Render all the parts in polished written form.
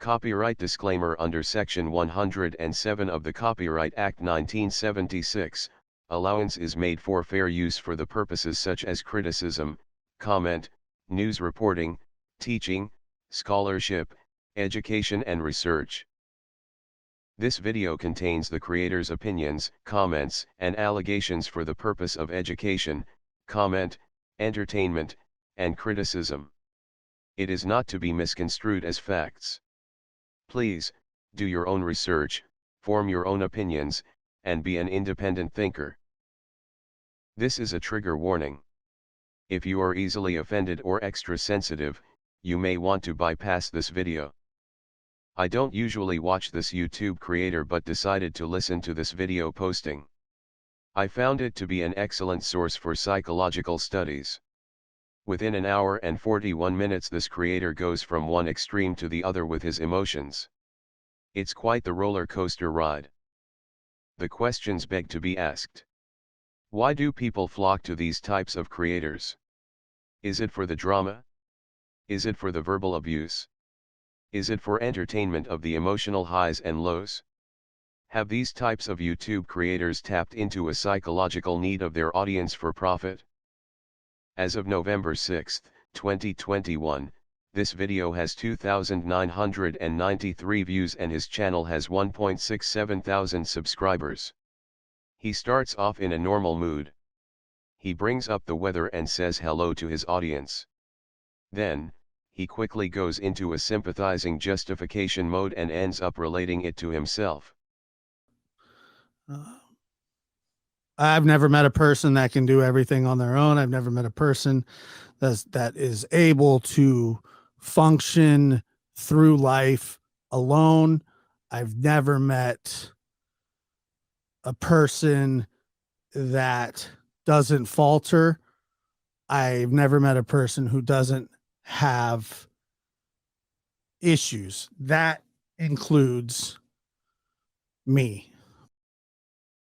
Copyright disclaimer. Under Section 107 of the Copyright Act 1976, allowance is made for fair use for the purposes such as criticism, comment, news reporting, teaching, scholarship, education and research. This video contains the creator's opinions, comments, and allegations for the purpose of education, comment, entertainment, and criticism. It is not to be misconstrued as facts. Please, do your own research, form your own opinions, and be an independent thinker. This is a trigger warning. If you are easily offended or extra sensitive, you may want to bypass this video. I don't usually watch this YouTube creator but decided to listen to this video posting. I found it to be an excellent source for psychological studies. Within an hour and 41 minutes this creator goes from one extreme to the other with his emotions. It's quite the roller coaster ride. The questions beg to be asked. Why do people flock to these types of creators? Is it for the drama? Is it for the verbal abuse? Is it for entertainment of the emotional highs and lows? Have these types of YouTube creators tapped into a psychological need of their audience for profit? As of November 6, 2021, this video has 2,993 views and his channel has 1.67 thousand subscribers. He starts off in a normal mood. He brings up the weather and says hello to his audience. Then, he quickly goes into a sympathizing justification mode and ends up relating it to himself. I've never met a person that can do everything on their own. I've never met a person that is able to function through life alone. I've never met a person that doesn't falter. I've never met a person who doesn't have issues. That includes me.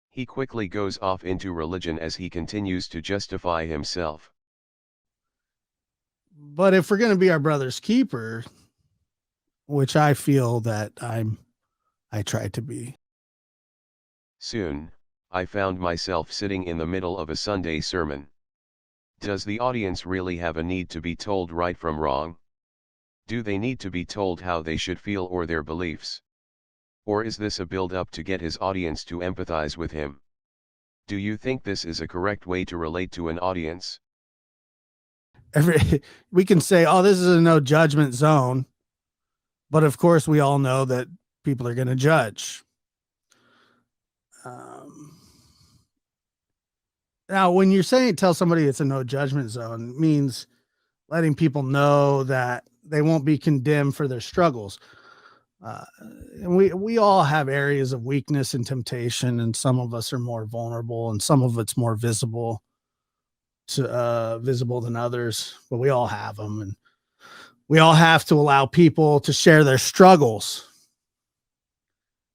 He quickly goes off into religion as he continues to justify himself. But if we're going to be our brother's keeper, which I feel that I try to be. Soon, I found myself sitting in the middle of a Sunday sermon. Does the audience really have a need to be told right from wrong? Do they need to be told how they should feel or their beliefs? Or is this a build-up to get his audience to empathize with him? Do you think this is a correct way to relate to an audience? We can say, oh, this is a no judgment zone. But of course, we all know that people are going to judge. Now, when you're saying tell somebody it's a no judgment zone, it means letting people know that they won't be condemned for their struggles. And we all have areas of weakness and temptation, and some of us are more vulnerable and some of it's more visible than others, but we all have them, and we all have to allow people to share their struggles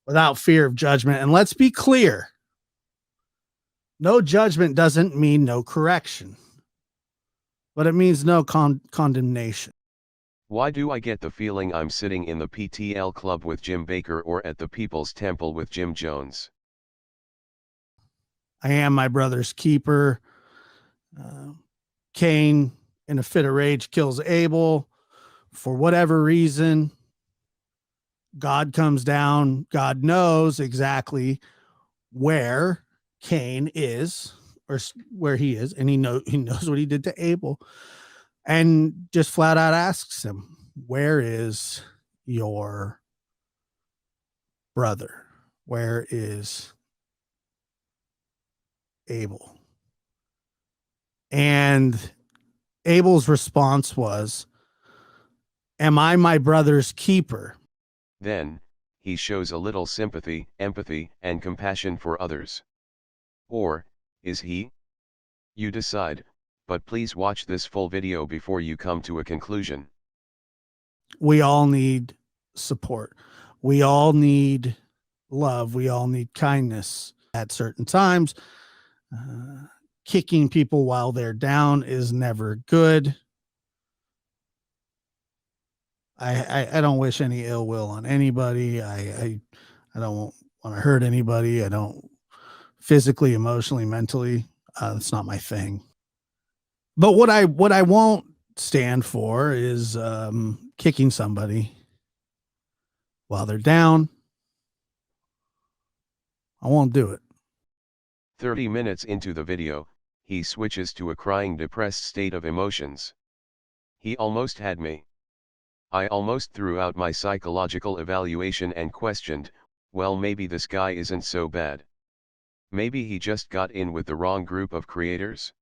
without fear of judgment. And let's be clear, no judgment doesn't mean no correction, but it means no condemnation. Why do I get the feeling I'm sitting in the PTL club with Jim Bakker or at the People's Temple with Jim Jones? I am my brother's keeper. Cain, in a fit of rage, kills Abel. For whatever reason, God comes down. God knows exactly where Cain is, or where he is, and he knows what he did to Abel, and just flat out asks him, where is your brother? Where is Abel? And Abel's response was, am I my brother's keeper? Then, he shows a little sympathy, empathy, and compassion for others. Or, is he? You decide, but please watch this full video before you come to a conclusion. We all need support. We all need love. We all need kindness at certain times. Kicking people while they're down is never good. I don't wish any ill will on anybody. I don't want to hurt anybody. I don't physically, emotionally, mentally. That's not my thing. But what I won't stand for is kicking somebody while they're down. I won't do it. 30 minutes into the video, he switches to a crying depressed state of emotions. He almost had me. I almost threw out my psychological evaluation and questioned, well, maybe this guy isn't so bad. Maybe he just got in with the wrong group of creators.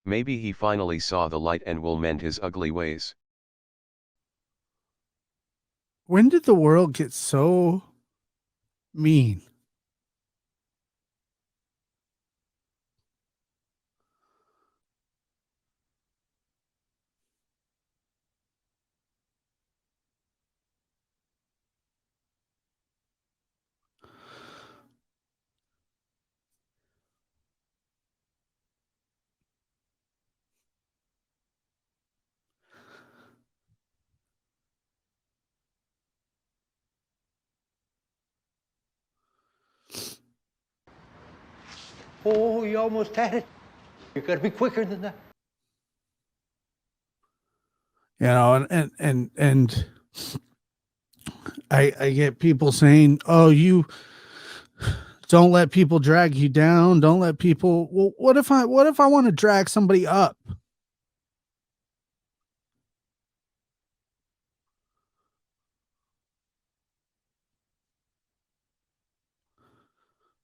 Maybe he finally saw the light and will mend his ugly ways. When did the world get so mean? Oh, you almost had it. You got to be quicker than that. You know, and I get people saying, "Oh, you don't let people drag you down. Don't let people." Well, what if I want to drag somebody up?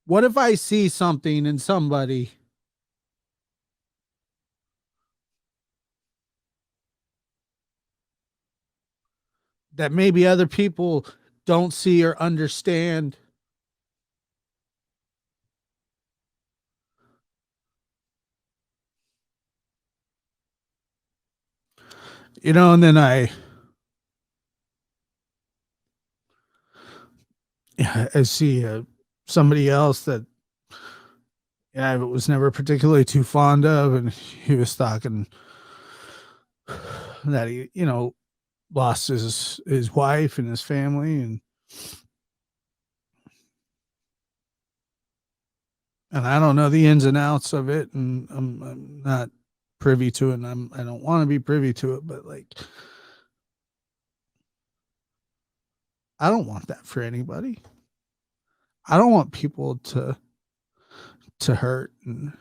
What if I see something in somebody that maybe other people don't see or understand? You know, and then I see somebody else that I was never particularly too fond of, and he was talking that he, lost his wife and his family, and I don't know the ins and outs of it, and I'm not privy to it, and I don't want to be privy to it, but like, I don't want that for anybody. I don't want people to hurt, and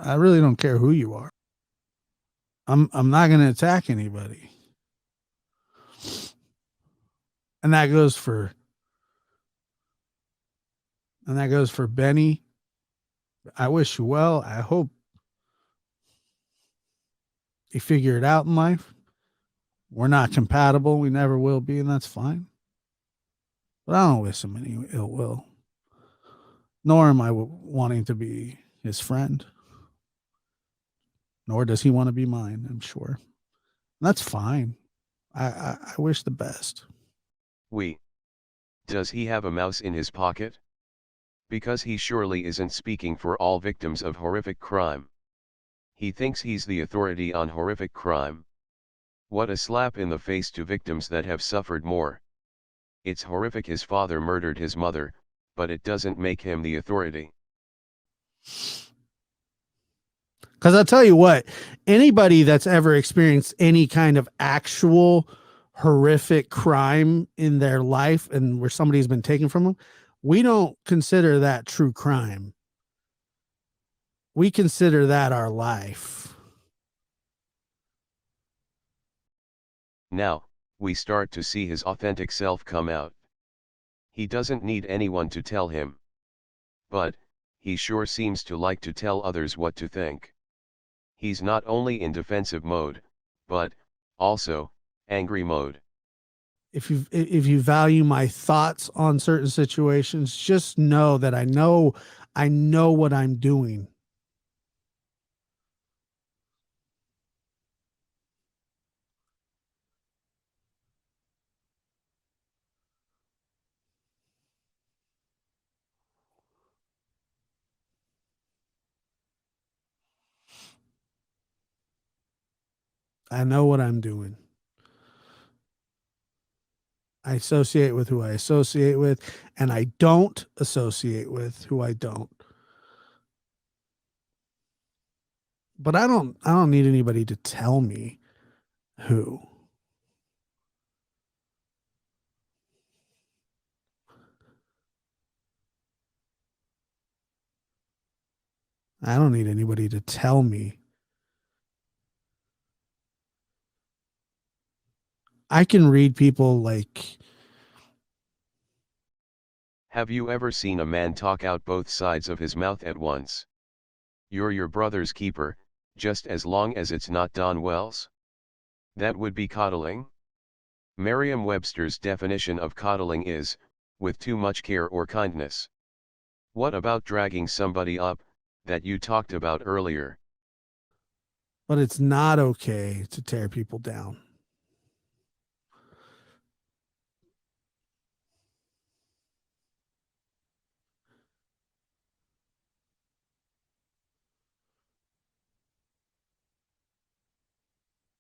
I really don't care who you are. I'm not going to attack anybody, and that goes for Benny. I wish you well. I hope you figure it out in life. We're not compatible. We never will be, and that's fine. But I don't wish him any ill will. Nor am I wanting to be his friend. Nor does he want to be mine, I'm sure. And that's fine. I wish the best. Does he have a mouse in his pocket? Because he surely isn't speaking for all victims of horrific crime. He thinks he's the authority on horrific crime. What a slap in the face to victims that have suffered more. It's horrific his father murdered his mother, but it doesn't make him the authority. Because I'll tell you what, anybody that's ever experienced any kind of actual horrific crime in their life and where somebody's been taken from them, we don't consider that true crime. We consider that our life. Now, we start to see his authentic self come out. He doesn't need anyone to tell him. But, he sure seems to like to tell others what to think. He's not only in defensive mode, but, also, angry mode. If you value my thoughts on certain situations, just know that I know what I'm doing. I know what I'm doing. I associate with who I associate with, and I don't associate with who I don't. But I don't need anybody to tell me who. I don't need anybody to tell me. I can read people like, Have you ever seen a man talk out both sides of his mouth at once? You're your brother's keeper, just as long as it's not Don Wells? That would be coddling? Merriam-Webster's definition of coddling is, with too much care or kindness. What about dragging somebody up, that you talked about earlier? but it's not okay to tear people down.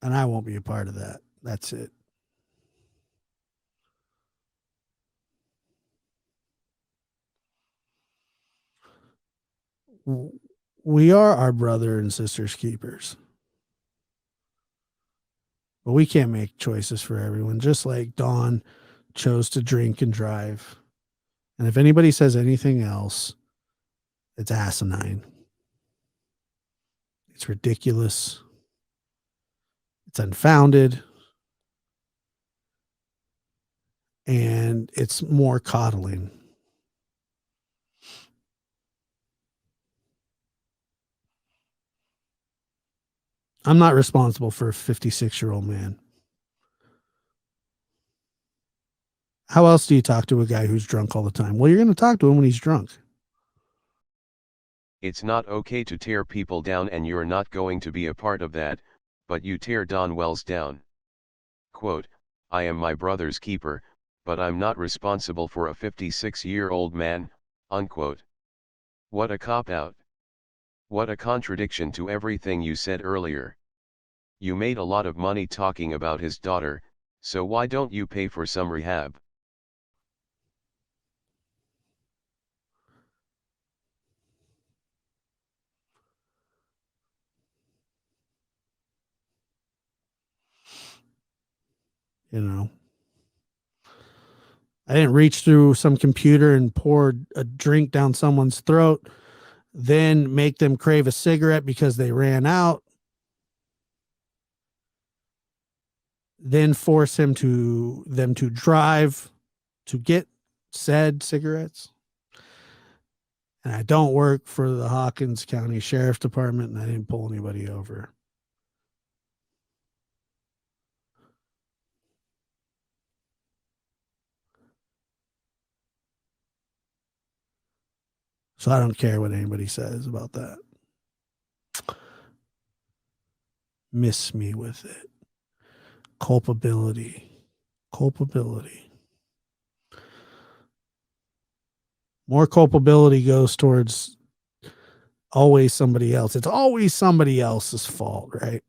And I won't be a part of that. That's it. We are our brother and sister's keepers. But we can't make choices for everyone, just like Dawn chose to drink and drive. And if anybody says anything else, it's asinine. It's ridiculous. It's unfounded. And it's more coddling. I'm not responsible for a 56-year-old man. How else do you talk to a guy who's drunk all the time? Well, you're going to talk to him when he's drunk. It's not okay to tear people down, and you're not going to be a part of that, but you tear Don Wells down. Quote, I am my brother's keeper, but I'm not responsible for a 56-year-old man, unquote. What a cop-out. What a contradiction to everything you said earlier. You made a lot of money talking about his daughter, so why don't you pay for some rehab? You know, I didn't reach through some computer and pour a drink down someone's throat, then make them crave a cigarette because they ran out, then force them to drive to get said cigarettes. And I don't work for the Hawkins County Sheriff's Department, and I didn't pull anybody over. So I don't care what anybody says about that. Miss me with it. Culpability. More culpability goes towards always somebody else. It's always somebody else's fault, right?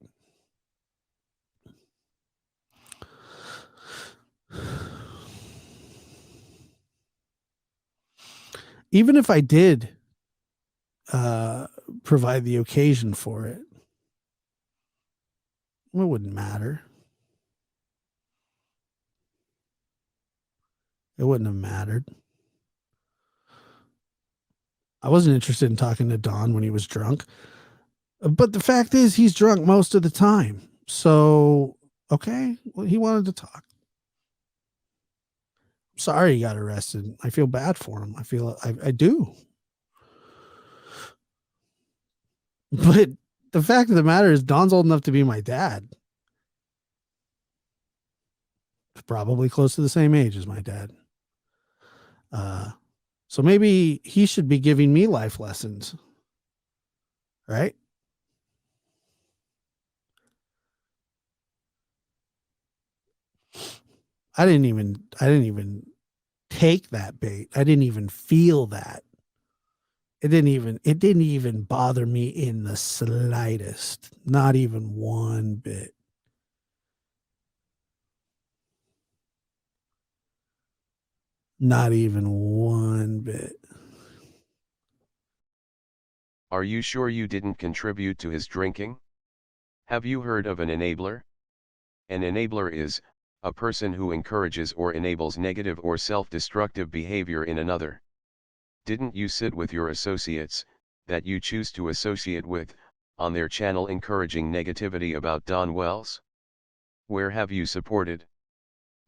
Even if I did provide the occasion for it, it wouldn't matter. It wouldn't have mattered. I wasn't interested in talking to Don when he was drunk. But the fact is, he's drunk most of the time. So, okay, well, he wanted to talk. Sorry he got arrested. I feel bad for him. I do. But the fact of the matter is, Don's old enough to be my dad. Probably close to the same age as my dad. So maybe he should be giving me life lessons, right? I didn't even take that bait. I didn't even feel that. It didn't even bother me in the slightest, not even one bit. Not even one bit. Are you sure you didn't contribute to his drinking? Have you heard of an enabler? An enabler is a person who encourages or enables negative or self-destructive behavior in another. Didn't you sit with your associates, that you choose to associate with, on their channel encouraging negativity about Don Wells? Where have you supported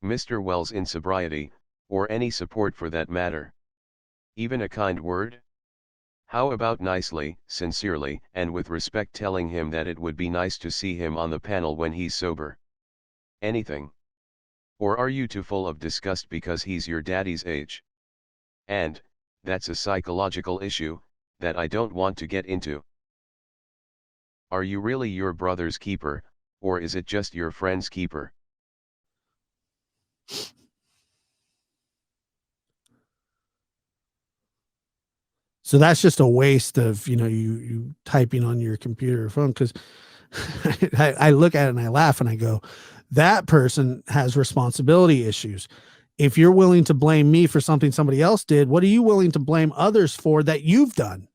Mr. Wells in sobriety, or any support for that matter? Even a kind word? How about nicely, sincerely, and with respect telling him that it would be nice to see him on the panel when he's sober? Anything? Or are you too full of disgust because he's your daddy's age? And, that's a psychological issue, that I don't want to get into. Are you really your brother's keeper, or is it just your friend's keeper? So that's just a waste of, you typing on your computer or phone. Because I look at it and I laugh and I go, that person has responsibility issues. If you're willing to blame me for something somebody else did, what are you willing to blame others for that you've done?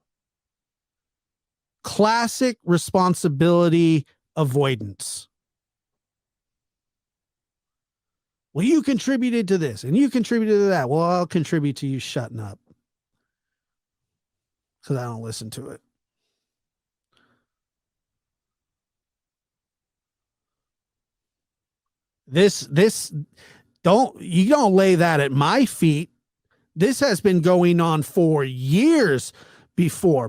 Classic responsibility avoidance. Well, you contributed to this and you contributed to that. Well, I'll contribute to you shutting up because I don't listen to it. This you don't lay that at my feet. This has been going on for years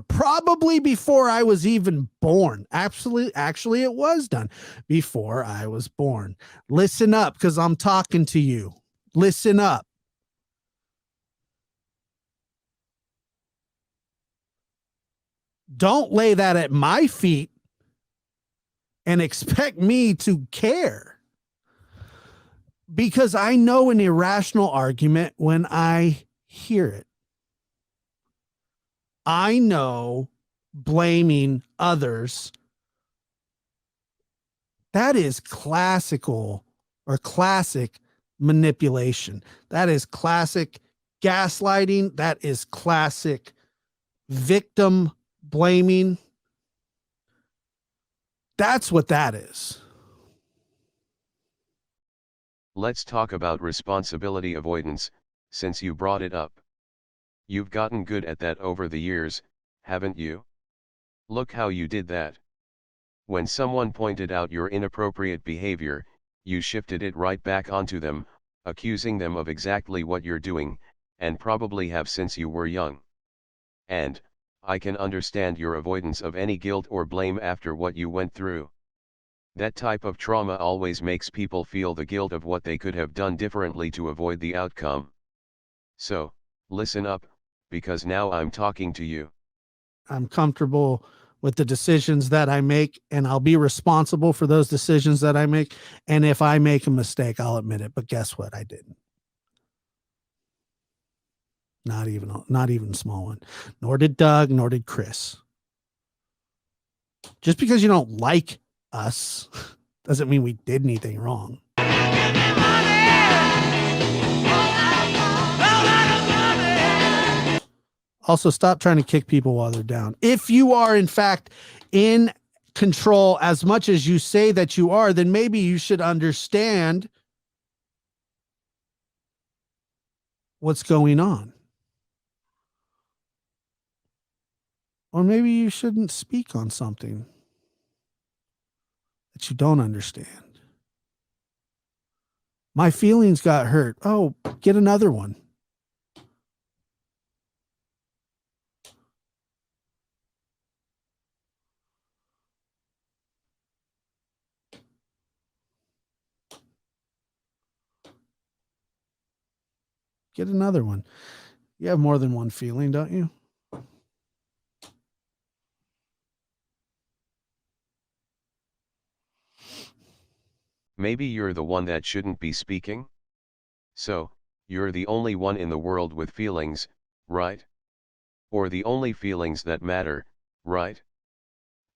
probably before I was even born. Absolutely, actually, it was done before I was born. Listen up, because I'm talking to you. Listen up. Don't lay that at my feet and expect me to care. Because I know an irrational argument when I hear it. I know blaming others. That is classical or classic manipulation. That is classic gaslighting. That is classic victim blaming. That's what that is. Let's talk about responsibility avoidance, since you brought it up. You've gotten good at that over the years, haven't you? Look how you did that. When someone pointed out your inappropriate behavior, you shifted it right back onto them, accusing them of exactly what you're doing, and probably have since you were young. And, I can understand your avoidance of any guilt or blame after what you went through. That type of trauma always makes people feel the guilt of what they could have done differently to avoid the outcome. So, listen up, because now I'm talking to you. I'm comfortable with the decisions that I make, and I'll be responsible for those decisions that I make. And if I make a mistake, I'll admit it. But guess what? I didn't. Not even a small one. Nor did Doug, nor did Chris. Just because you don't like us doesn't mean we did anything wrong. Also, stop trying to kick people while they're down. If you are, in fact, in control as much as you say that you are, then maybe you should understand what's going on. Or maybe you shouldn't speak on something that you don't understand. My feelings got hurt. Oh, get another one. Get another one. You have more than one feeling, don't you? Maybe you're the one that shouldn't be speaking? So, you're the only one in the world with feelings, right? Or the only feelings that matter, right?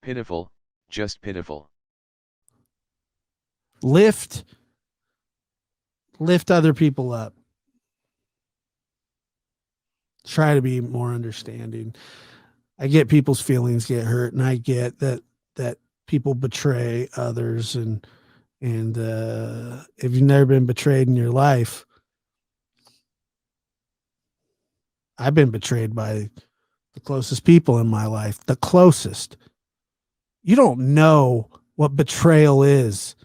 Pitiful, just pitiful. Lift other people up. Try to be more understanding. I get people's feelings get hurt, and I get that people betray others, and if you've never been betrayed in your life, I've been betrayed by the closest people in my life, the closest. You don't know what betrayal is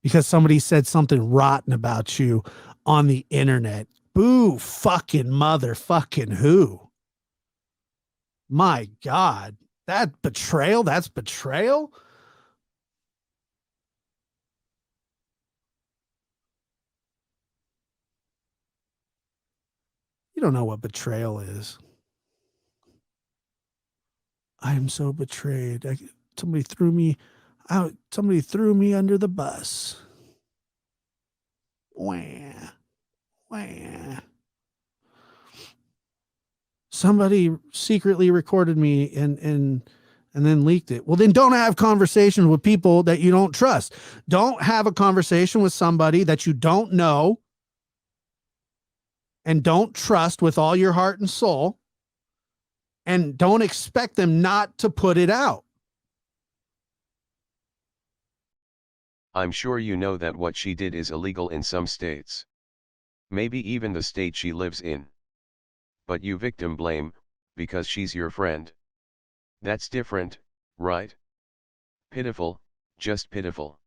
because somebody said something rotten about you on the internet. Boo fucking motherfucking who? My God, that betrayal, that's betrayal. You don't know what betrayal is. I am so betrayed. Somebody threw me out. Somebody threw me under the bus. Wah, wah. Somebody secretly recorded me and then leaked it. Well, then don't have conversations with people that you don't trust. Don't have a conversation with somebody that you don't know and don't trust with all your heart and soul, and don't expect them not to put it out. I'm sure you know that what she did is illegal in some states. Maybe even the state she lives in. But you victim blame, because she's your friend. That's different, right? Pitiful, just pitiful.